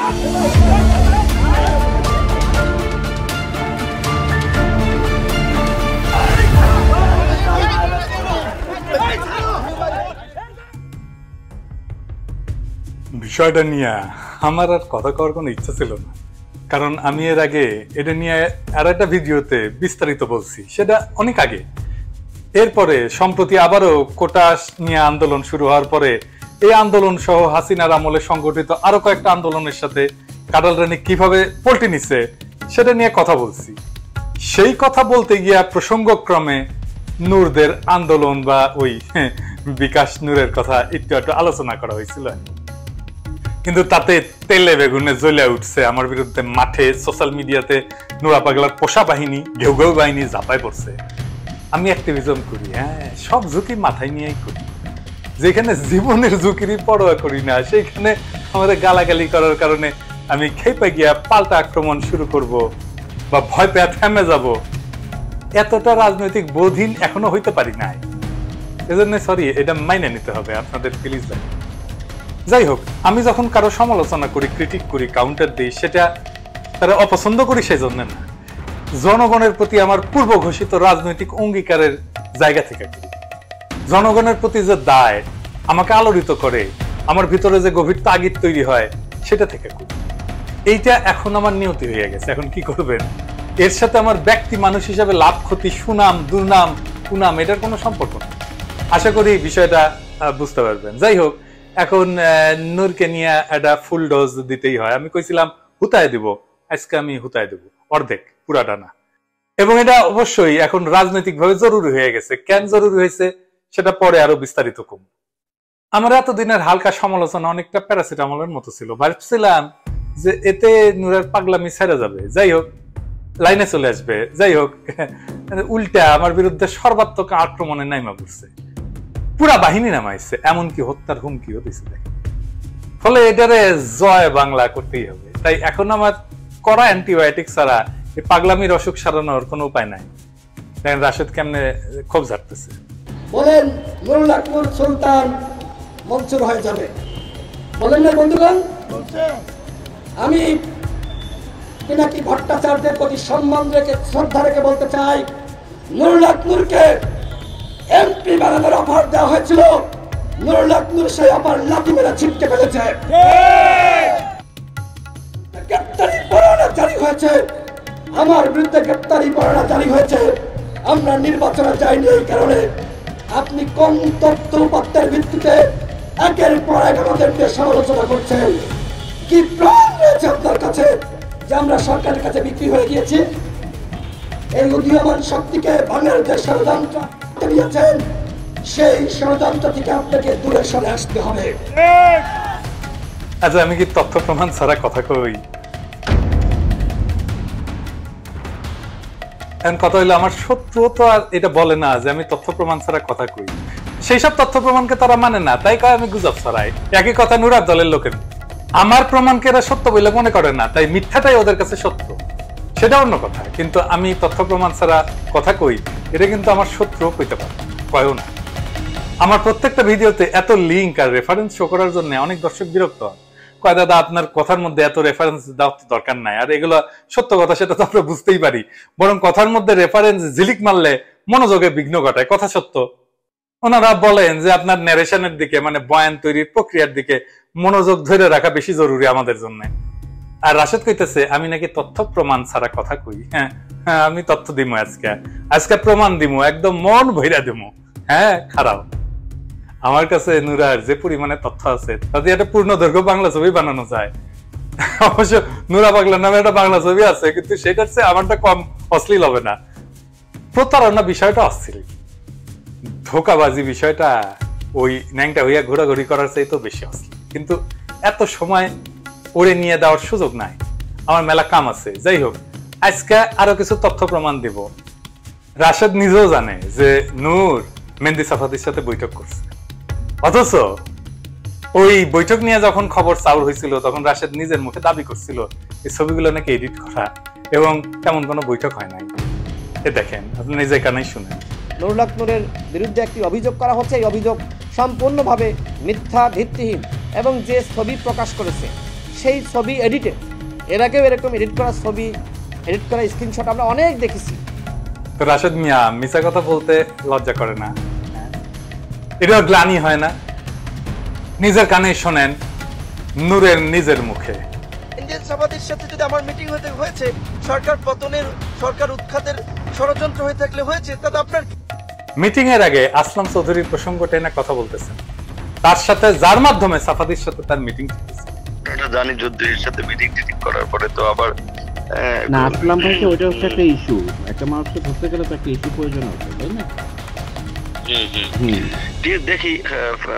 বিষয়টা নিয়ে আমার আর কথা কওয়ার কোনো ইচ্ছা ছিল না, কারণ আমি এর আগে এটা নিয়ে আর একটা ভিডিওতে বিস্তারিত বলছি, সেটা অনেক আগে। এরপরে সম্প্রতি আবারও কোটা নিয়ে আন্দোলন শুরু হওয়ার পরে এই আন্দোলন সহ হাসিনার আমলে সংগঠিত আরো কয়েকটা আন্দোলনের সাথে কাঁঠাল রানী কিভাবে পল্টি নিচ্ছে সেটা নিয়ে কথা বলছি। সেই কথা বলতে গিয়া প্রসঙ্গক্রমে নূরদের আন্দোলন বা ওই বিকাশ নূরের কথা একটু একটু আলোচনা করা হয়েছিল, কিন্তু তাতে তেলে বেগুনে জ্বলে উঠছে আমার বিরুদ্ধে। মাঠে সোশ্যাল মিডিয়াতে নোরা পাগলার পোষা বাহিনী, ঘেউ ঘেউ বাহিনী ঝাঁপায় পড়ছে। আমি অ্যাক্টিভিজম করি, হ্যাঁ, সব ঝুঁকি মাথায় নিয়েই করি। যেখানে জীবনের ঝুঁকিরই পরোয়া করি না সেইখানে আমাদের গালাগালি করার কারণে আমি খেপে গিয়া পাল্টা আক্রমণ শুরু করব বা ভয় পেয়ে থেমে যাব, এতটা রাজনৈতিক বোধহীন এখনো হইতে পারি নাই। এজন্য সরি, এটা মাইনে নিতে হবে আপনাদের, প্লিজ। যাই হোক, আমি যখন কারো সমালোচনা করি, ক্রিটিক করি, কাউন্টার দিই, সেটা তারা অপছন্দ করি সেই জন্য না, জনগণের প্রতি আমার পূর্ব ঘোষিত রাজনৈতিক অঙ্গীকারের জায়গা থেকে করি। জনগণের প্রতি যে দায় আমাকে আলোড়িত করে, আমার ভিতরে যে গভীর তাগিদ তৈরি হয়, সেটা থেকে করি। এইটা এখন আমার নিয়তি হয়ে গেছে। এখন কি করবেন? এর সাথে আমার ব্যক্তি মানুষ হিসাবে লাভ ক্ষতি, সুনাম দুর্নাম কুনাম, এটার কোনো সম্পর্ক নেই। আশা করি বিষয়টা বুঝতে পারবেন। যাই হোক, এখন নূরকে নিয়ে একটা ফুল ডোজ দিতেই হয়। আমি কইছিলাম হুতায় দিব, আজকে আমি হুতায় দেব, অর্ধেক, পুরাটা না। এবং এটা অবশ্যই এখন রাজনৈতিকভাবে জরুরি হয়ে গেছে। কেন জরুরি হয়েছে সেটা পরে আরো বিস্তারিত কম। আমার এতদিনের হালকা সমালোচনা অনেকটা প্যারাসিটামলের মতো ছিল। ভাবছিলাম যে এতে নূরের পাগলামি ছেড়ে যাবে, যাই হোক লাইনে চলে আসবে, যাই হোক উল্টা আমার বিরুদ্ধে সর্বাত্মক আক্রমণে নাইমা পড়ছে, পুরা বাহিনী নামাইছে, এমনকি হত্যার হুমকিও দিছে। ফলে এটারে জয় বাংলা করতেই হবে। তাই এখন আমার কড়া অ্যান্টিবায়োটিক ছাড়া এই পাগলামির অসুখ সারানোর কোনো উপায় নাই। দেখেন রাশেদ কেমনে ক্ষোভ ঝাড়তেছে। বলেন নুরুল আকমর সুলতান মনসুর হয়ে যাবে, বলেন না বন্ধুগণ? আমি পিনাকি ভট্টাচার্যের প্রতি সম্মান রেখে, শ্রদ্ধা রেখে বলতে চাই, নুরুল আকমরকে এমপি বানানোর অফার দেওয়া হয়েছিল, নুরুল আকমর সেই অফার লাথি মেরে ছিটকে ফেলেছে। গ্রেপ্তারি পরোয়ানা জারি হয়েছে, আমার বিরুদ্ধে গ্রেপ্তারি পরোয়ানা জারি হয়েছে। আমরা নির্বাচনে যাইনি এই কারণে। আপনি কম তথ্য উপাত্তের ভিত্তিতে একের পর এক আমাদেরকে সমালোচনা করছেন। কি প্রমাণ রয়েছে আপনার কাছে যে আমরা সরকারের কাছে বিক্রি হয়ে গিয়েছি? এই উদীয়মান শক্তিকে ভাঙার যে ষড়যন্ত্র নিয়েছেন, সেই ষড়যন্ত্র থেকে আপনাকে দূরে সরে আসতে হবে। আচ্ছা, আমি কি তথ্য প্রমাণ ছাড়া কথা কই? এখন কথা হইলো, আমার শত্রু তো আর এটা বলে না যে আমি তথ্য প্রমাণ ছাড়া কথা কই। সেই সব তথ্য প্রমাণকে তারা মানে না, তাই কয় আমি গুজব ছড়াই। একই কথা নুরার দলের লোকের। আমার প্রমাণকে এরা সত্য বলে মনে করে না, তাই মিথ্যাটাই ওদের কাছে সত্য, সেটা অন্য কথা। কিন্তু আমি তথ্য প্রমাণ ছাড়া কথা কই, এটা কিন্তু আমার শত্রু কইতে পারে, কয়ও না। আমার প্রত্যেকটা ভিডিওতে এত লিঙ্ক আর রেফারেন্স শো করার জন্য অনেক দর্শক বিরক্ত হয়, কয় দাদা আপনার কথার মধ্যে এত রেফারেন্স দেওয়ার দরকার নাই। আর এগুলো সত্য কথা, সেটা তো আমরা বুঝতেই পারি, বরং কথার মধ্যে রেফারেন্স ঝিলিক মারলে মনোযোগে বিঘ্ন ঘটায়। কথা সত্য। ওনারা বলেন যে আপনার ন্যারেশনের দিকে, মানে বয়ান তৈরির প্রক্রিয়ার দিকে মনোযোগ ধরে রাখা বেশি জরুরি আমাদের জন্য। আর রাশেদ কইতেছে আমি নাকি তথ্য প্রমাণ ছাড়া কথা কই। হ্যাঁ, আমি তথ্য দিমু, আজকে প্রমাণ দিমু, একদম মন ভইরা দিমু। হ্যাঁ, খারাপ। আমার কাছে নুরার যে পরিমাণে তথ্য আছে তাতে একটা পূর্ণ দৈর্ঘ্য বাংলা ছবি বানানো যায়। অবশ্য নুরা পাগলা নামে একটা বাংলা ছবি আছে, কিন্তু সেটার চেয়ে আমারটা কম অশ্লীল হবে না। প্রতারণা বিষয়টা অশ্লীল, ধোকাবাজি বিষয়টা ওই ন্যাংটা হইয়া ঘোরাঘুরি করার চাইতে বেশি অশ্লীল। কিন্তু এত সময় ওরে নিয়ে দেওয়ার সুযোগ নাই, আমার মেলা কাম আছে। যাই হোক, আজকে আরো কিছু তথ্য প্রমাণ দিব। রাশেদ নিজেও জানে যে নূর মেহেদী সাফাদির সাথে বৈঠক করছে, অথচ ওই বৈঠক নিয়ে যখন খবর চাউর হয়েছিল তখন রাশেদ নিজের মুখে দাবি করছিল এই ছবিগুলো নাকি এডিট করা এবং তেমন কোনো বৈঠক হয় নাই। এ দেখেন, আপনি নিজে কানেই শুনেন। নুরুল আকমরের বিরুদ্ধে একটি অভিযোগ করা হচ্ছে। এই অভিযোগ সম্পূর্ণভাবে মিথ্যা, ভিত্তিহীন এবং যে ছবি প্রকাশ করেছে সেই ছবি এডিটেড। এর আগেও এরকম এডিট করা ছবি, এডিট করা স্ক্রিনশট আমরা অনেক দেখেছি। তো রাশেদ মিয়া মিছা কথা বলতে লজ্জা করে না? এটাও গ্লানি হয় না? নিজের কানে শোনেন নূরের নিজের মুখে। ইন্ডিয়ান সাফাদির সাথে যদি আমার মিটিং হয়েছে, সরকার পতনের, সরকার উৎখাতের ষড়যন্ত্র হয়ে থাকলে হয়েছে, তাতে আপনার মিটিং এর আগে আসলাম চৌধুরীর প্রসঙ্গ টেনে কথা বলতেছেন, তার সাথে যার মাধ্যমে সাফাদির সাথে তার মিটিং চলতেছে। এটা জানি যুদ্ধের সাথে মিটিং করার পরে তো আবার না, আসলাম ভাইকে ওইটা হচ্ছে একটা ইস্যু, একটা মানুষকে ধরতে গেলে তো একটা ইস্যু প্রয়োজন আছে, তাই না? ঠিক দেখি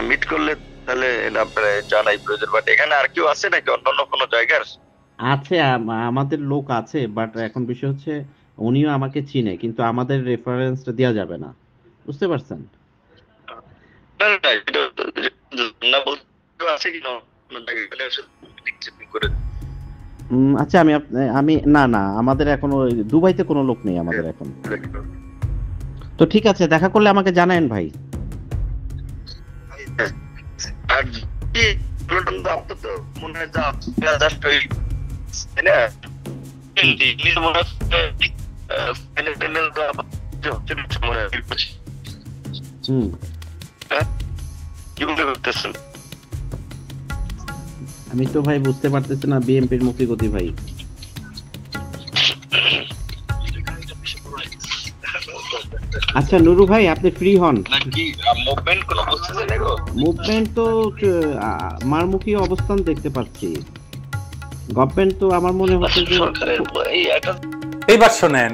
মিট করলে তাহলে আপনারা জানাই প্রয়োজন। বাট এখানে আর কেউ আছে নাকি অন্য কোনো জায়গার? আছে, আমাদের লোক আছে, বাট এখন বিষয় হচ্ছে উনিও আমাকে চিনে, কিন্তু আমাদের রেফারেন্সটা দেওয়া যাবে না, বুঝতে পারছেন? না বলতে আছে কি না করে। আচ্ছা, আমি না না, আমাদের এখন দুবাইতে কোনো লোক নেই আমাদের এখন। তো ঠিক আছে, দেখা করলে আমাকে জানায়েন ভাই। আর কি আপনার তো মনে হয় জাস্ট ওই আমি তো ভাই বুঝতে পারতেছি না বিএনপির মুক্তিগতি ভাই। আচ্ছা নুরু ভাই, আপনি ফ্রি হন নাকি? মুভমেন্ট কোনো বুঝতেছেন না গো? মুভমেন্ট তো মারমুখী অবস্থান দেখতে পাচ্ছি। গভর্নমেন্ট তো আমার মনে হচ্ছে যে সরকারের এইবার শোনেন,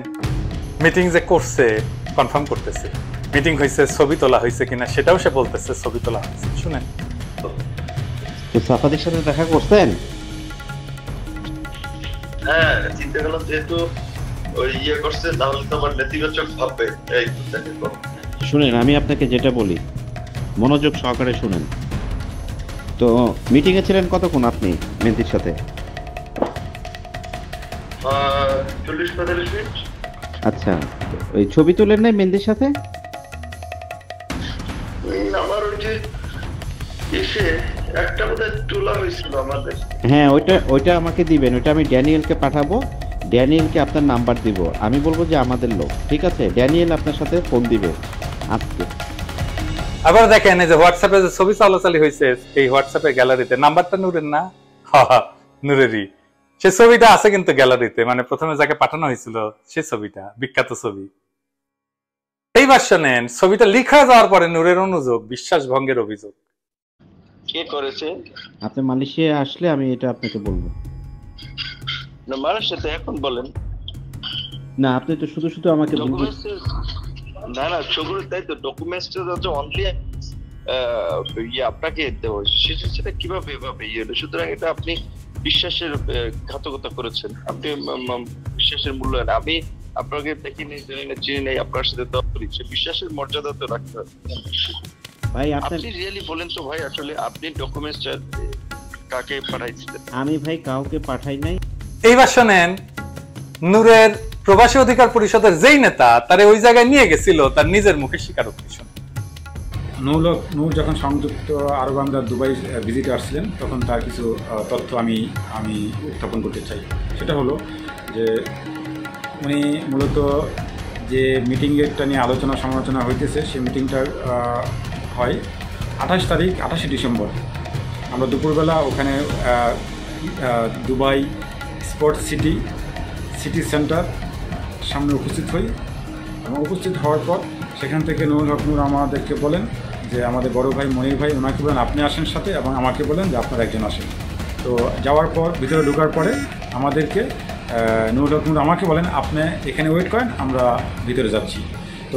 মিটিং যে করছে কনফার্ম করতেছে, মিটিং হয়েছে, ছবি তোলা হয়েছে কিনা সেটাও সে বলতেছে ছবি তোলা হয়েছে। শুনেন, তো সাফাদের সাথে দেখা করছেন? হ্যাঁ, চিন্তা করলাম যেহেতু ওই করছে তাহলে তো আমার নেতিবাচক ভাববে। এই শুনেন, আমি আপনাকে যেটা বলি মনোযোগ সহকারে শুনেন। তো মিটিং এ ছিলেন কতক্ষণ আপনি মেহেদীর সাথে? 40-45 মিনিট। আচ্ছা, ওই ছবি তোলেন নাই মেহেদীর সাথে? আমার ওই যে এসে একটা বোধহয় তোলা হয়েছিল আমাদের। হ্যাঁ, ওইটা আমাকে দিবেন, ওইটা আমি ড্যানিয়েলকে পাঠাবো, ড্যানিয়েলকে আপনার নাম্বার দিব, আমি বলবো যে আমাদের লোক, ঠিক আছে? ড্যানিয়েল আপনার সাথে ফোন দিবে আজকে। আবার দেখেন এই যে হোয়াটসঅ্যাপে যে ছবি চলাচলি হয়েছে, এই হোয়াটসঅ্যাপের গ্যালারিতে নাম্বারটা নূরের না? নূরেরই। সে ছবিটা আছে কিন্তু গ্যালারিতে, মানে প্রথমে যাকে পাঠানো হয়েছিল সে ছবিটা, বিখ্যাত ছবি। এইবার শোনেন, ছবিটা লিখা যাওয়ার পরে নূরের অনুযোগ বিশ্বাস ভঙ্গের অভিযোগ। কে করেছে? আপনি মালয়েশিয়া আসলে আমি এটা আপনাকে বলবো। না, মানুষের তো এখন বলেন না, আপনি তো শুধু শুধু আমাকে না না ছবির তাই তো ডকুমেন্টসটা যাচ্ছে অনলি আপনাকে দেওয়া হয়েছে, সেটা কিভাবে এভাবে হলো? সুতরাং এটা আপনি বিশ্বাসের ঘাতকতা করেছেন, আপনি বিশ্বাসের মূল্যায়ন। আমি আপনাকে দেখিনি, জানি না, চিনি নাই, আপনার সাথে তো বিশ্বাসের মর্যাদা তো রাখতে হবে ভাই। আপনি রিয়েলি বলেন তো ভাই, আসলে আপনি ডকুমেন্টসটা কাকে পাঠাইছিলেন? আমি ভাই কাউকে পাঠাই নাই। এইবার শোনেন, নূরের প্রবাসী অধিকার পরিষদের যেই নেতা তারে ওই জায়গায় নিয়ে গেছিল তার নিজের মুখে স্বীকারোক্তি শুনে। নূর যখন সংযুক্ত আরব আমিরাত দুবাই ভিজিটে আসছিলেন, তখন তার কিছু তথ্য আমি উত্থাপন করতে চাই। সেটা হলো যে উনি মূলত যে মিটিংয়েরটা নিয়ে আলোচনা সমালোচনা হইতেছে, সেই মিটিংটা হয় 28 ডিসেম্বর। আমরা দুপুরবেলা ওখানে দুবাই স্পোর্টস সিটি সেন্টার সামনে উপস্থিত হই, এবং উপস্থিত হওয়ার পর সেখান থেকে নুরুল হক নূর আমাদেরকে বলেন যে আমাদের বড় ভাই মনির ভাই, ওনাকে বলেন আপনি আসেন সাথে, এবং আমাকে বলেন যে আপনার একজন আসেন। তো যাওয়ার পর ভিতরে ঢোকার পরে আমাদেরকে নুরুল হক নূর আমাকে বলেন আপনি এখানে ওয়েট করেন, আমরা ভিতরে যাচ্ছি। তো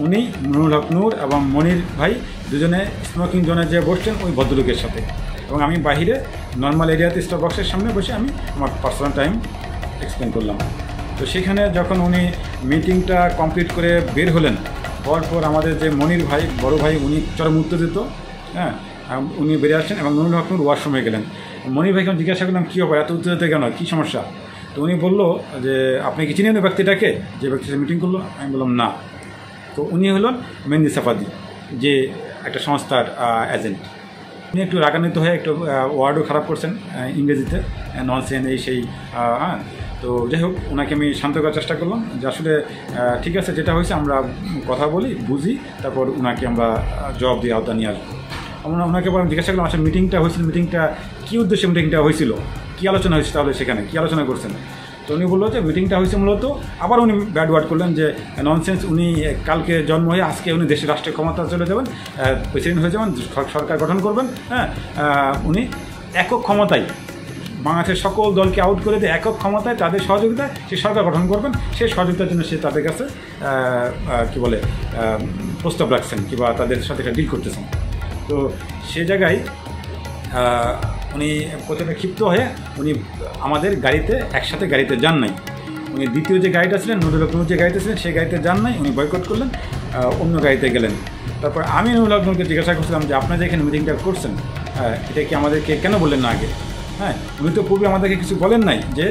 উনি নুরুল হক নূর এবং মনির ভাই দুজনে স্মোকিং জোনে যে বসছেন ওই ভদ্রলোকের সাথে, এবং আমি বাহিরে নর্মাল এরিয়াতে স্টার বক্সের সামনে বসে আমি আমার পার্সোনাল টাইম এক্সপ্লেন করলাম। তো সেখানে যখন উনি মিটিংটা কমপ্লিট করে বের হলেন, হওয়ার পর আমাদের যে মনির ভাই, বড় ভাই, উনি চরম উত্তেজিত, হ্যাঁ, উনি বেরিয়ে আসছেন এবং নুরুল হক নূর ওয়াশরুমে গেলেন। মনির ভাইকে আমি জিজ্ঞাসা করলাম কী ব্যাপার, এত উত্তেজিত কেন, কী সমস্যা? তো উনি বললো যে আপনি কি চিনেন ব্যক্তিটাকে, যে ব্যক্তির সাথে মিটিং করলো? আমি বললাম না। তো উনি হলেন মেহেদী সাফাদি, যে একটা সংস্থার এজেন্ট। উনি একটু রাগান্বিত হয়ে একটু ওয়ার্ডও খারাপ করছেন ইংরেজিতে, ননসেন্স এই সেই। হ্যাঁ, তো যাই হোক, ওনাকে আমি শান্ত করার চেষ্টা করলাম যে আসলে ঠিক আছে, যেটা হয়েছে আমরা কথা বলি, বুঝি, তারপর ওনাকে আমরা জবাব দিয়ে আওতা নিয়ে আসবো। আমরা ওনাকে আমি জিজ্ঞাসা করলাম আসলে মিটিংটা হয়েছিল, মিটিংটা কী উদ্দেশ্যে মিটিংটা হয়েছিল, কী আলোচনা হয়েছে, তাহলে সেখানে কী আলোচনা করছেন। তো উনি বললো যে মিটিংটা হয়েছে মূলত, আবার উনি ব্যাড ওয়ার্ড করলেন যে ননসেন্স, উনি কালকে জন্ম হয়ে আজকে উনি দেশের রাষ্ট্রীয় ক্ষমতা চলে যাবেন, প্রেসিডেন্ট হয়ে যাবেন, সরকার গঠন করবেন। হ্যাঁ, উনি একক ক্ষমতায় বাংলাদেশের সকল দলকে আউট করে দিয়ে একক ক্ষমতায় তাদের সহযোগিতায় সে সরকার গঠন করবেন, সেই সহযোগিতার জন্য সে তাদের কাছে কী বলে প্রস্তাব রাখছেন কিংবা তাদের সাথে একটা ডিল করতেছেন। তো সে জায়গায় উনি প্রথমে ক্ষিপ্ত হয়ে উনি আমাদের গাড়িতে একসাথে গাড়িতে যান নাই। উনি দ্বিতীয় যে গাড়িটা ছিলেন, নুরুল হক নূর যে গাড়িতে ছিলেন, সেই গাড়িতে যান নাই, উনি বয়কট করলেন, অন্য গাড়িতে গেলেন। তারপর আমি নুরুল হক নূরকে জিজ্ঞাসা করছিলাম যে আপনারা যে এখানে মিটিংটা করছেন, এটা কি আমাদেরকে কেন বললেন না আগে? হ্যাঁ, উনি তো পূর্বে আমাদেরকে কিছু বলেন নাই যে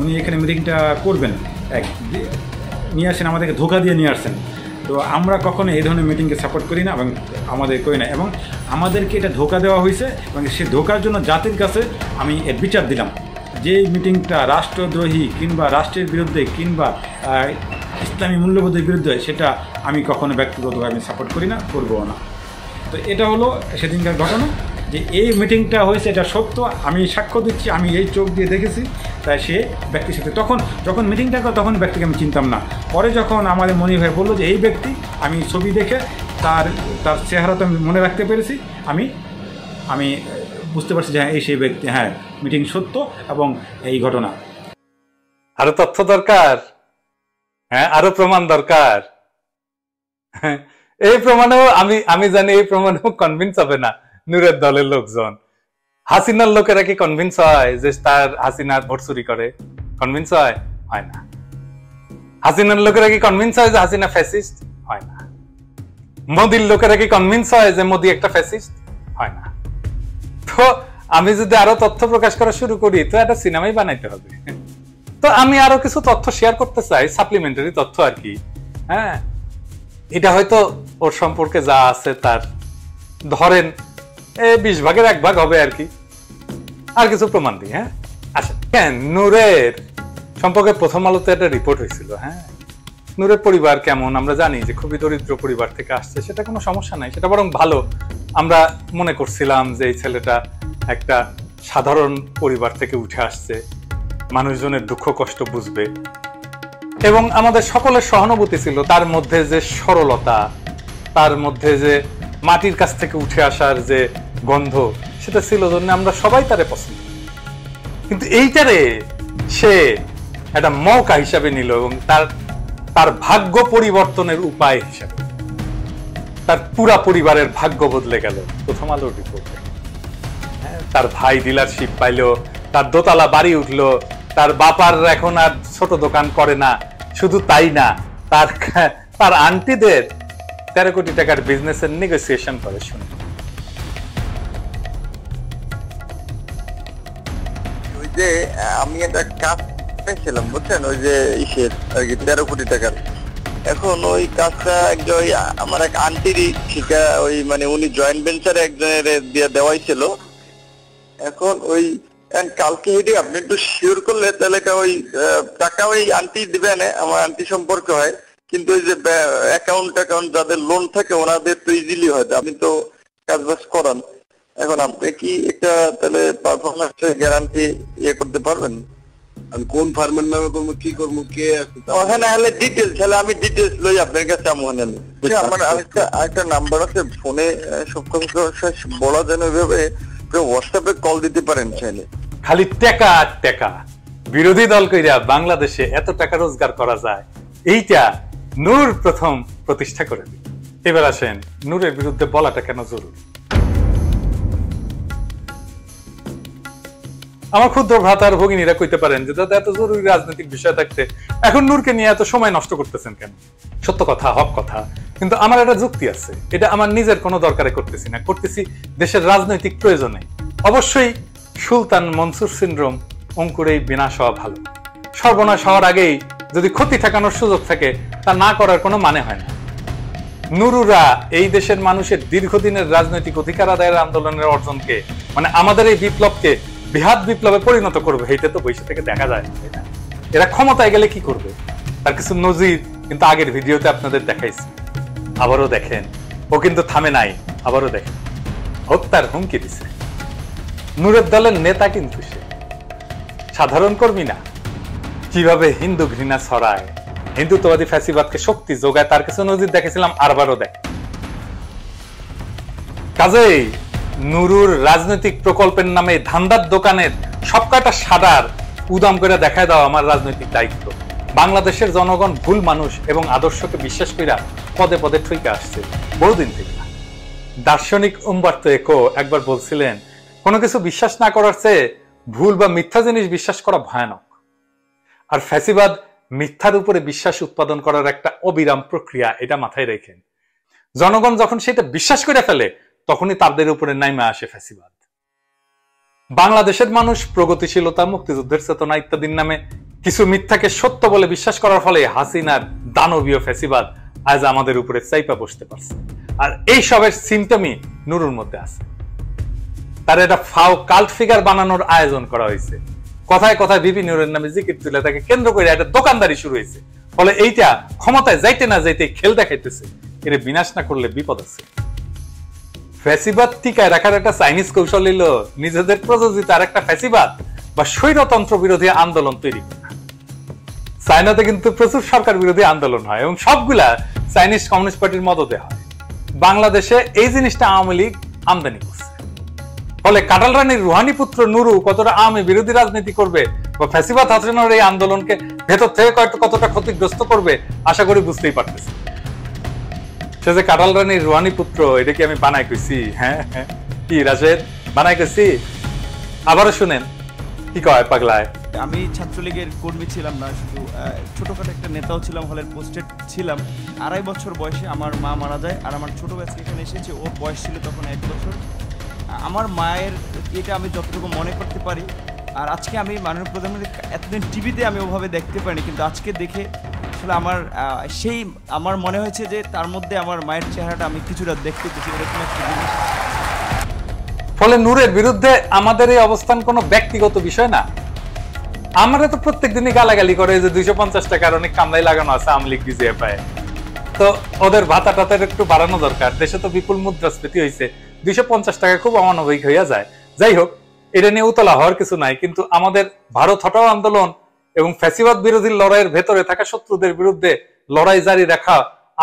উনি এখানে মিটিংটা করবেন, নিয়ে আসেন, আমাদেরকে ধোঁকা দিয়ে নিয়ে আসছেন। তো আমরা কখনো এই ধরনের মিটিংকে সাপোর্ট করি না এবং আমাদের করি না, এবং আমাদেরকে এটা ধোঁকা দেওয়া হয়েছে এবং সে ধোঁকার জন্য জাতির কাছে আমি এর বিচার দিলাম। যে মিটিংটা রাষ্ট্রদ্রোহী কিংবা রাষ্ট্রের বিরুদ্ধে কিংবা ইসলামী মূল্যবোধের বিরুদ্ধে, সেটা আমি কখনো ব্যক্তিগতভাবে আমি সাপোর্ট করি না, করবও না। তো এটা হলো সেদিনকার ঘটনা, যে এই মিটিংটা হয়েছে, এটা সত্য, আমি সাক্ষ্য দিচ্ছি, আমি এই চোখ দিয়ে দেখেছি। তাই সে ব্যক্তির সাথে যখন মিটিংটা করে তখন ব্যক্তিকে আমি চিনতাম না। পরে যখন আমাদের মনির ভাই বললো যে এই ব্যক্তি, আমি ছবি দেখে তার চেহারাটা আমি মনে রাখতে পেরেছি, আমি বুঝতে পারছি যে হ্যাঁ, এই সেই ব্যক্তি, হ্যাঁ, মিটিং সত্য এবং এই ঘটনা। আরো তথ্য দরকার, হ্যাঁ, আরো প্রমাণ দরকার। এই প্রমাণেও আমি জানি এই প্রমাণেও কনভিন্স হবে না নূরের দলের লোকজন। হাসিনার লোকেরা কি কনভিন্স হয় যে হাসিনা ভোট চুরি করে? কনভিন্স হয় না। হাসিনার লোকেরা কি কনভিন্স হয় যে হাসিনা ফ্যাসিস্ট? হয় না। মোদির লোকেরা কি কনভিন্স হয় যে মোদি একটা ফ্যাসিস্ট? হয় না। তো আমি যদি আরো তথ্য প্রকাশ করা শুরু করি তো একটা সিনেমাই বানাইতে হবে। তো আমি আরো কিছু তথ্য শেয়ার করতে চাই, সাপ্লিমেন্টারি তথ্য আর কি। হ্যাঁ, এটা হয়তো ওর সম্পর্কে যা আছে তার ধরেন 20 ভাগের 1 ভাগ হবে আর কি। আর কিছু প্রমাণ দিই। হ্যাঁ, আচ্ছা, নূরের সম্পর্কে প্রথম আলোতে একটা রিপোর্ট হয়েছিল। হ্যাঁ, নূরের পরিবার কেমন আমরা জানি, যে খুবই দরিদ্র পরিবার থেকে আসছে, সেটা কোনো সমস্যা নাই, সেটা বরং ভালো। আমরা মনে করছিলাম যে এই ছেলেটা একটা সাধারণ পরিবার থেকে উঠে আসছে, মানুষজনের দুঃখ কষ্ট বুঝবে, এবং আমাদের সকলের সহানুভূতি ছিল। তার মধ্যে যে সরলতা, তার মধ্যে যে মাটির কাছ থেকে উঠে আসার যে গন্ধ, সেটা ছিল জন্য আমরা সবাই তারে পছন্দ। কিন্তু এইটারে সে একটা মৌকা হিসাবে নিল এবং তার ভাগ্য পরিবর্তনের উপায় হিসাবে তার পুরা পরিবারের ভাগ্য বদলে গেল প্রথম আলোর রিপোর্টে। তার ভাই ডিলারশিপ পাইলো, তার দোতলা বাড়ি উঠলো, তার বাপার এখন আর ছোট দোকান করে না। শুধু তাই না, তার আন্টিদের 13 কোটি টাকার বিজনেসের নেগোসিয়েশন করে শুনে। ওই যে আমি একটা কাজ পেয়েছিলাম বুঝছেন, ওই যে ইসের আর কি 13 কোটি টাকার। এখন ওই কাজটা আমার এক আন্টিরই ঠিকা, ওই মানে উনি জয়েন্ট ভেঞ্চারে একজনের দিয়ে দেওয়াই ছিল। এখন ওই কালকে হেঁটে আপনি একটু শিওর করলে তাহলে ওই টাকা ওই আন্টি দিবেন, আমার আন্টি সম্পর্ক হয়, কিন্তু ওই যে অ্যাকাউন্ট যাদের লোন থাকে ওনাদের তো ইজিলি হয়, আপনি তো কাজ বাজ করান। এখন আপনি কি একটা তাহলে পারফরমেন্স গ্যারান্টি করতে পারবেন? আমি কোন ফার্মের নামে করবো, কি করবো, কে ওখানে হলে ডিটেলস হলে আমি ডিটেলস লই আপনার কাছে। আমার আরেকটা নাম্বার আছে ফোনে, সব কথা বলা যেন ওইভাবে হোয়াটসঅ্যাপে কল দিতে পারেন চাইলে। খালি টাকা আর টাকা, বিরোধী দল কইরা বাংলাদেশে এত টাকা রোজগার করা যায়, এইটা নূর প্রথম প্রতিষ্ঠা করে দিল। এবার আসেন নূরের বিরুদ্ধে বলাটা কেন জরুরি। আমার ক্ষুদ্র ভ্রাতার ভগিনীরা কইতে পারেন যে দাদা এত জরুরি রাজনৈতিক বিষয় থাকতে এখন নূরকে নিয়ে এত সময় নষ্ট করতেছেন কেন? সত্য কথা, হক কথা, কিন্তু আমার একটা যুক্তি আছে। এটা আমার নিজের কোনো দরকারে করতেছি না, করতেছি দেশের রাজনৈতিক প্রয়োজনে। অবশ্যই সুলতান মনসুর সিনড্রোম অঙ্কুরেই বিনাশ হওয়া ভালো। সর্বনাশ হওয়ার আগেই যদি ক্ষতি ঠেকানোর সুযোগ থাকে তা না করার কোনো মানে হয় না। নুরুরা এই দেশের মানুষের দীর্ঘদিনের রাজনৈতিক অধিকার আদায়ের আন্দোলনের অর্জনকে, মানে আমাদের এই বিপ্লবকে বৃহৎ বিপ্লবে পরিণত করবে, এটা তো বৈশ্ব থেকে দেখা যায় না, তাই না? এরা ক্ষমতায় গেলে কি করবে তার কিছু নজির কিন্তু আগের ভিডিওতে আপনাদের দেখাইছি। আবারও দেখেন, ও কিন্তু থামে নাই, আবারও দেখেন হত্যার হুমকি দিছে। নূরের দলের নেতা কিন্তু সে সাধারণ কর্মী না। কিভাবে হিন্দু ঘৃণা ছড়ায়, হিন্দুত্ববাদী ফ্যাসিবাদকে শক্তি যোগায় তার কিছু নজির দেখেছিলাম, আরবারও দেখ। কাজেই নুরুর রাজনৈতিক প্রকল্পের নামে ধান্দার দোকানের সবকটা সাদার উদাম করে দেখায় দাও আমার রাজনৈতিক দায়িত্ব। বাংলাদেশের জনগণ ভুল মানুষ এবং আদর্শকে বিশ্বাস কইরা পদে পদে ঠইকে আসছে বহুদিন থেকে। দার্শনিক উম্বার্তো একো একবার বলছিলেন, কোনো কিছু বিশ্বাস না করার চেয়ে ভুল বা মিথ্যা জিনিস বিশ্বাস করা ভয়ানক। আর ফ্যাসিবাদ মিথ্যার উপরে বিশ্বাস উৎপাদন করার একটা অবিরাম প্রক্রিয়া, এটা মাথায় রেখেন। জনগণ যখন সেটা বিশ্বাস করে ফেলে তখনই তাদের উপরে নাইমা আসে ফ্যাসিবাদ। বাংলাদেশের মানুষ প্রগতিশীলতা, মুক্তিযুদ্ধের চেতনা ইত্যাদির নামে কিছু মিথ্যাকে সত্য বলে বিশ্বাস করার ফলে হাসিনার দানবীয় ফ্যাসিবাদ আজ আমাদের উপরে চাইপা বসতে পারছে। আর এই সবের সিমটমই নুরুর মধ্যে আছে। তার এটা ফাও কাল্ট ফিগার বানানোর আয়োজন করা হয়েছে। কথায় কথায় বিপি নুরের নামে জিকির তুলে তাকে কেন্দ্র করে একটা দোকানদারি শুরু হয়েছে। ফলে এইটা ক্ষমতায় যাইতে না যাইতে খেল দেখাইতেছে। এর বিনাশ না করলে বিপদ আছে। ফ্যাসিবাদ টিকায় রাখার একটা চাইনিজ কৌশল হইল নিজেদের প্রযোজিত আর একটা ফ্যাসিবাদ বা স্বৈরতন্ত্র বিরোধী আন্দোলন তৈরি করা। চায়নাতে কিন্তু প্রচুর সরকার বিরোধী আন্দোলন হয় এবং সবগুলা চাইনিজ কমিউনিস্ট পার্টির মদতে হয়। বাংলাদেশে এই জিনিসটা আওয়ামী লীগ আমদানি করছে। ফলে কাটাল রানীর রুহানি পুত্র নুরু কতটা আওয়ামী বিরোধী রাজনীতি করবে বা ফ্যাসিবাদ হাসিনার এই আন্দোলনকে ভেতর থেকে কতটা ক্ষতিগ্রস্ত করবে আশা করি বুঝতেই পারতেছে। সে যে কাটাল রানীর রুহানি পুত্র, এটা কি আমি বানাই কইছি? হ্যাঁ হ্যাঁ, কি রাশেদ বানাই কইছি? আবারও শুনেন কি কয় পাগলায়। আমি ছাত্রলীগের কর্মী ছিলাম না, শুধু ছোটখাটো একটা নেতাও ছিলাম, হলের পোস্টেড ছিলাম। 2.5 বছর বয়সে আমার মা মারা যায়। আর আমার ছোট ভাই এখানে এসেছে, ওর বয়স ছিল তখন 1 বছর। আমার মায়ের এটা আমি যতটুকু মনে করতে পারি। আর আজকে আমি মাননীয় প্রধানমন্ত্রী এতদিন টিভিতে আমি ওভাবে দেখতে পারিনি, কিন্তু আজকে দেখে আসলে আমার মনে হয়েছে যে তার মধ্যে আমার মায়ের চেহারাটা আমি কিছুটা দেখতে পেয়েছি, এরকম একটা জিনিস। ফলে নূরের বিরুদ্ধে আমাদের এই অবস্থান কোনো ব্যক্তিগত বিষয় না। আমরা তো প্রত্যেক দিনই গালাগালি করে যে 250 টাকার অনেক কামলাই লাগানো আছে আওয়ামী লীগ বিজেপি, তো ওদের ভাতা টাতার একটু বাড়ানো দরকার। দেশে তো বিপুল মুদ্রাস্ফীতি হয়েছে, 250 টাকা খুব অমানবিক হইয়া যায়। যাই হোক, এটা নিয়ে উতলা হওয়ার কিছু নাই। কিন্তু আমাদের ভারত হটাও আন্দোলন এবং ফ্যাসিবাদ বিরোধী লড়াইয়ের ভেতরে থাকা শত্রুদের বিরুদ্ধে লড়াই জারি রাখা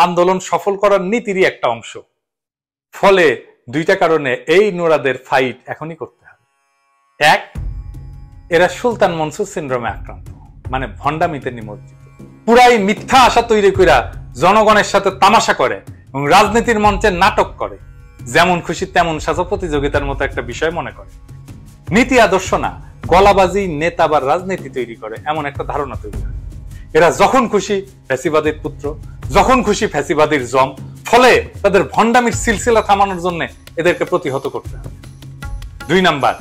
আন্দোলন সফল করার নীতিরই একটা অংশ। ফলে দুইটা কারণে এই নুরাদের ফাইট এখনই করতে হবে। এক, এরা সুলতান মনসুর সিনড্রোমে আক্রান্ত, মানে ভণ্ডামিতে নিমজ্জিত। পুরাই মিথ্যা আশা তৈরি কইরা জনগণের সাথে তামাশা করে এবং রাজনীতির মঞ্চে নাটক করে, যেমন খুশি তেমন সাজা প্রতিযোগিতার মতো একটা বিষয় মনে করে। নীতি আদর্শ না, গলাবাজি, নেতা বা রাজনীতি তৈরি করে এমন একটা ধারণা তৈরি হয়। এরা যখন খুশি ফ্যাসিবাদের পুত্র, যখন খুশি ফ্যাসিবাদের জম। ফলে তাদের ভণ্ডামির সিলসিলা থামানোর জন্য এদেরকে প্রতিহত করতে হবে। 2 নাম্বার,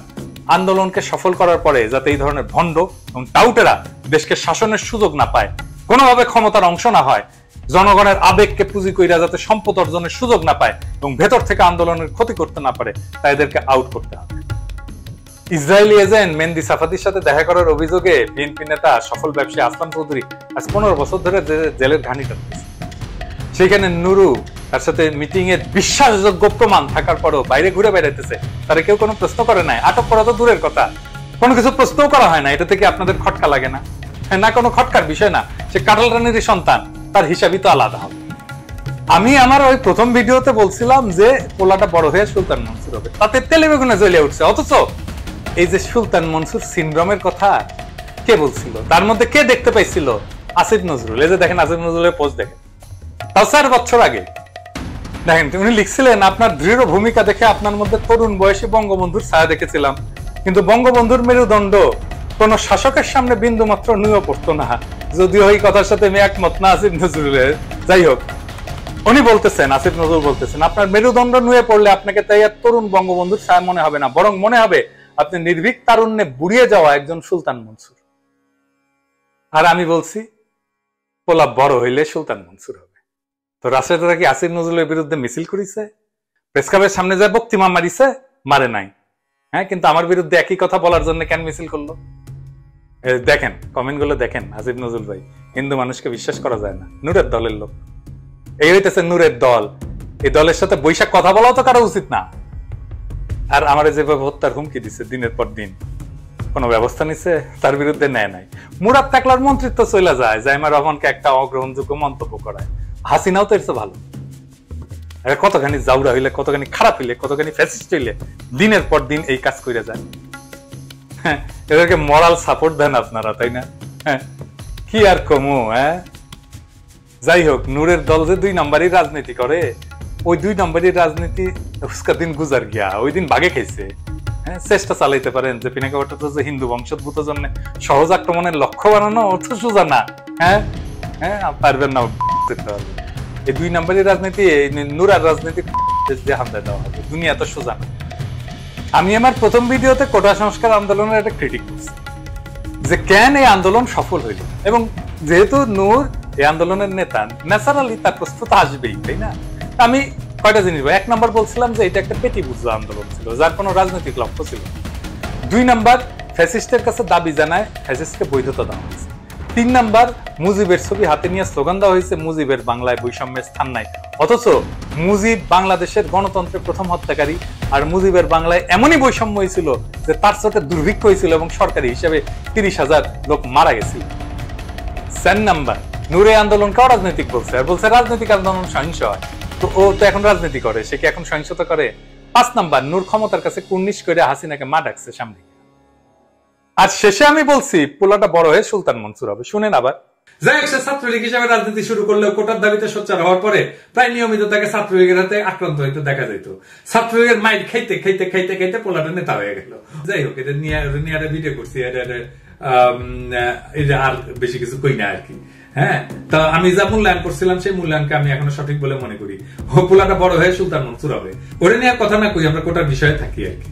আন্দোলনকে সফল করার পরে যাতে এই ধরনের ভণ্ড এবং টাউটেরা দেশকে শাসনের সুযোগ না পায়, কোনোভাবে ক্ষমতার অংশ না হয়, জনগণের আবেগকে পুঁজি কইরা যাতে সম্পদ অর্জনের সুযোগ না পায় এবং ভেতর থেকে আন্দোলনের ক্ষতি করতে না পারে, তা এদেরকে আউট করতে হবে। ইসরায়েলি এজেন্ট মেহেদী সাফাদির সাথে দেখা করার অভিযোগে বিএনপি নেতা সফল ব্যবসায়ী আসলাম চৌধুরী আজ 15 বছর ধরে জেলের ঘানি টানতেছে। সেখানে নুরু তার সাথে মিটিং এর বিশ্বাসযোগ্য প্রমাণ থাকার পরও বাইরে ঘুরে বেড়াইতেছে, তারা কেউ কোনো প্রশ্ন করে নাই। আটক করা তো দূরের কথা, কোনো কিছু প্রশ্নও করা হয় না। এটা থেকে আপনাদের খটকা লাগে না? না, কোনো খটকার বিষয় না। সে কাটাল রানীর সন্তান, তার হিসাবই তো আলাদা হবে। আমি আমার ওই প্রথম ভিডিওতে বলছিলাম যে পোলাটা বড় হয়ে সুলতান মনসুর হবে, তাতে তেলে বেগুনে জ্বলে উঠছে। অথচ এই যে সুলতান মনসুর সিনড্রোমের কথা কে বলছিল, তার মধ্যে কে দেখতে পাইছিল? আসিফ নজরুল। এই যে দেখেন আসিফ নজরুলের পোস্ট দেখেন, তাও 4 বছর আগে দেখেন উনি লিখছিলেন, আপনার দৃঢ় ভূমিকা দেখে আপনার মধ্যে তরুণ বয়সী বঙ্গবন্ধুর ছায়া দেখেছিলাম, কিন্তু বঙ্গবন্ধুর মেরুদণ্ড কোন শাসকের সামনে বিন্দু মাত্র নুয়ে পড়তো না। যদিও এই কথার সাথে আমি একমত না আসিফ নজরুলের। যাই হোক, উনি বলতেছেন, আসিফ নজরুল বলতেছেন, আপনার মেরুদণ্ড নুয়ে পড়লে আপনাকে তাই আর তরুণ বঙ্গবন্ধুর ছায়া মনে হবে না, বরং মনে হবে আপনি নির্ভীক তারুণ্যে বুড়িয়ে যাওয়া একজন সুলতান মনসুর। আর আমি বলছি পোলা বড় হইলে সুলতান মনসুর হবে। তো রাষ্ট্রপতিরা কি আসিফ নজরুলের বিরুদ্ধে মিছিল করেছে? প্রেস ক্লাবের সামনে যায় বক্তৃতা মারিছে? মারে নাই। হ্যাঁ, কিন্তু আমার বিরুদ্ধে একই কথা বলার জন্য কেন মিছিল করলো? দেখেন কমেন্ট গুলো দেখেন। আসিফ নজরুল ভাই, হিন্দু মানুষকে বিশ্বাস করা যায় না, নূরের দলের লোক। এই হইতেছে নূরের দল। এই দলের সাথে বৈশাখ কথা বলাও তো কারো উচিত না। আর আমার যেভাবে হত্যার হুমকি দিচ্ছে দিনের পর দিন, কোন ব্যবস্থা নিচ্ছে? তার বিরুদ্ধে নেয় নাই। মুরাদ টাকলার মন্ত্রিত্ব চলে যায়, জাইমা রহমানকে একটা অগ্রহণযোগ্য মন্তব্য করায়। হাসিনাও তো এর ভালো। কতখানি জাউরা হইলে, কতখানি খারাপ হইলে, কতখানি ফ্যাসিস্ট হইলে দিনের পর দিন এই কাজ করে যায়। হ্যাঁ, এদেরকে মরাল সাপোর্ট দেন আপনারা, তাই না? হ্যাঁ, কি আর কমু। হ্যাঁ, যাই হোক, নূরের দল যে 2 নম্বরই রাজনীতি করে, ওই 2 নম্বরই রাজনীতি উসকা দিন গুজার গিয়া, ওই দিন বাগে খাইছে। হ্যাঁ, চেষ্টা চালাইতে পারেন যে পিনাকা ভট্টাচার্য যে হিন্দু বংশোদ্ভূত জন্য সহজ আক্রমণের লক্ষ্য বানানো, অত সোজা না। হ্যাঁ হ্যাঁ, পারবেন না। এই 2 নম্বরই রাজনীতি, নূরার রাজনীতি হামলা দেওয়া হবে, দুনিয়া তো সোজা না। আমি আমার প্রথম ভিডিওতে কোটা সংস্কার আন্দোলনের একটা ক্রিটিক করছি যে কেন এই আন্দোলন সফল হইল, এবং যেহেতু নূর এই আন্দোলনের নেতা, ন্যাচারালি তার প্রস্তুত আসবেই, তাই না? আমি কয়টা জিনিস, 1 নম্বর বলছিলাম যে এটা একটা পেটি বুঝা আন্দোলন ছিল, যার কোনো রাজনৈতিক লক্ষ্য ছিল। 2 নম্বর, ফ্যাসিস্টের কাছে দাবি জানায় ফ্যাসিস্টকে বৈধতা দেওয়া হয়েছে। 3 নম্বর, মুজিবের ছবি হাতে নিয়ে স্লোগান দেওয়া হয়েছে মুজিবের বাংলায় বৈষম্যের স্থান নাই। অথচ মুজিব বাংলাদেশের গণতন্ত্রের প্রথম হত্যাকারী, আর মুজিবের বাংলায় এমনই বৈষম্য হয়েছিল যে তার সাথে দুর্ভিক্ষ হয়েছিল এবং সরকারি হিসেবে 30,000 লোক মারা গেছিল। 4 নম্বর, নূরে আন্দোলনকে রাজনৈতিক বলছে, আর বলছে রাজনৈতিক আন্দোলন সহিংস হয়। তো ও তো এখন রাজনীতি করে, সে কি এখন সহিংসতা করে? 5 নম্বর, নূর ক্ষমতার কাছে কুর্নিশ করে হাসিনাকে মা ডাকছে সামনে। আর শেষে আমি বলছি পোলাটা বড় হয়ে সুলতান মনসুর হবে। শুনেন আবার। যাই হোক, সে ছাত্রলীগ হিসেবে রাজনীতি শুরু করলেও কোটার দাবিতে সোচ্চার হওয়ার পরে প্রায় নিয়মিত তাকে ছাত্রলীগের হাতে আক্রান্ত হইতে দেখা যেত। ছাত্রলীগের মাইর খাইতে খাইতে খাইতে খাইতে পোলাটা নেতা হয়ে গেল। যাই হোক, এটা নিয়ে ভিডিও করছি, আর বেশি কিছু কই না আর কি। হ্যাঁ, তা আমি যা মূল্যায়ন করছিলাম সেই মূল্যায়নকে আমি এখনো সঠিক বলে মনে করি। পোলাটা বড় হয়ে সুলতান মনসুর হবে। ওরে নিয়ে কথা না কই, আমরা কোটার বিষয়ে থাকি আর কি।